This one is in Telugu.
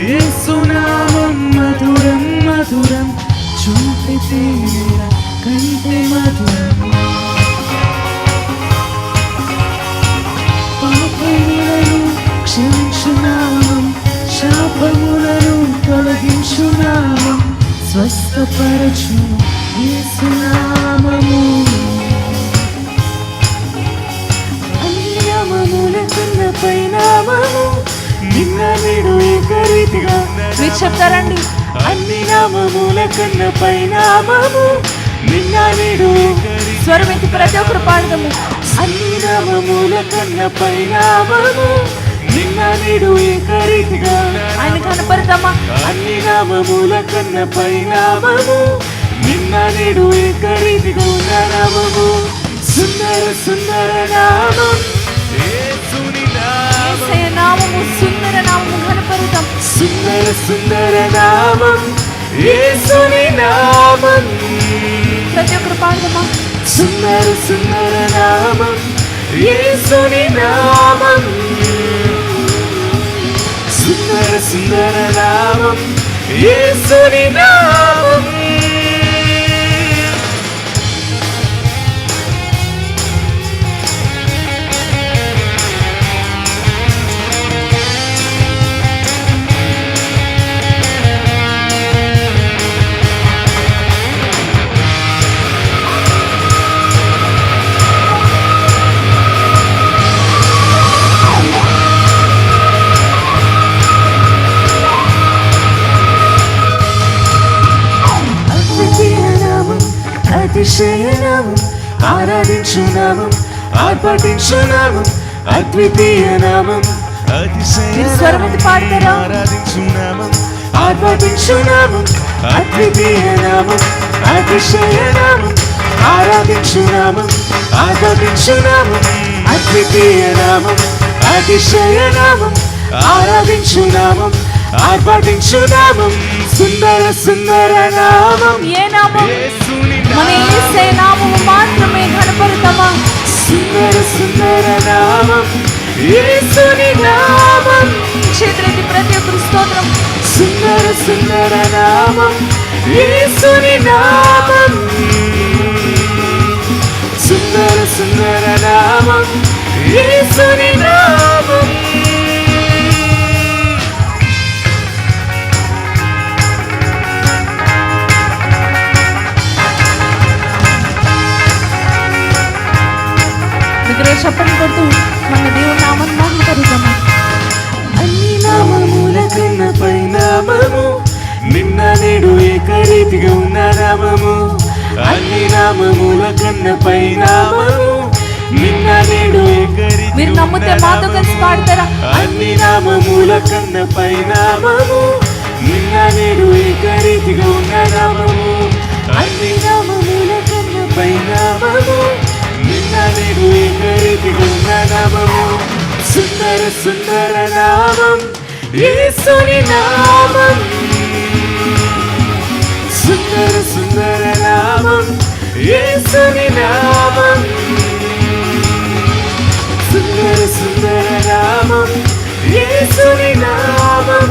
యేసునామం మధురం మధురం, చూపి తేనెల కంటే మధురం. పాపములను క్షమించునామం, శాపములను తొలగించునామం, స్వస్థపరచు యేసునామము. అన్ని నామముల కన్నా పైనామము, నిన్న నేడు ఏకరీతిగా. మీరు చెప్తారండి. అన్ని నామముల కన్నా పైనామము, నిన్న నేడు స్వరమెత్తి ప్రతి ఒక్కరు పాడదాము. అన్ని నామముల కన్నా పైనామము, నిన్న నేడు ఏకరీతిగా. ఆయన కనపడతామా? అన్ని నామముల కన్నా పైనామము, నిన్న నేడు ఏకరీతిగా ఉన్న నామము. సుందర సుందర నామం యేసుని నామం, యేసయ్య నామము సుందర నామము కనపడతాం. సుందర సుందర నామం యేసుని నామం. ప్రతి ఒక్కరు పాడదామా? సుందర సుందర నామం యేసుని నామం, సుందర సుందర నామం యేసుని నామం. అతిశయనామం, ఆరాధించునామం, ఆర్భటించునామం, అద్వితీయ నామం. స్వరమెత్తి పాడతారా? ఆరాధించునామం, ఆర్భటించునామం, అద్వితీయ నామం, అతిశయనామం, ఆరాధించునామం, ఆర్భటించునామం, అద్వితీయ నామం, అతిశయనామం, ఆరాధించునామం, ఆర్భటించునామం. సుందర సుందర నామం. ఏ నామం? మన యేసయ్య నామము మాత్రమే కనపడతామా? సుందర సుందర నామం యేసుని నామం. చేతులెత్తి ప్రతి ఒక్కరు స్తోత్రం. సుందర సుందర నామం యేసుని నామం, సుందర సుందర నామం యేసుని నామం. చెప్పని కొడుతూ మన దేవుని నామాన్ని మహిమపరుద్దామా? అన్ని నామముల కన్నా పైనామము, నిన్న నేడు ఏకరీతిగా ఉన్న నామము. అన్ని నామముల కన్నా పైనామము, నిన్న నేడు ఏకరీతిగా. మీరు నమ్మితే మాతో కలిసి పాడతారా? అన్ని నామముల కన్నా పైనామము, నిన్న నేడు ఏకరీతిగా ఉన్న నామము. అన్ని నామముల కన్నా పైనామము, నిన్న నేడు ఏకరీతిగా ఉన్న నామము. సుందర సుందర నామం యేసుని నామం, సుందర సుందర నామం యేసుని నామం, సుందర సుందర నామం యేసుని నామం.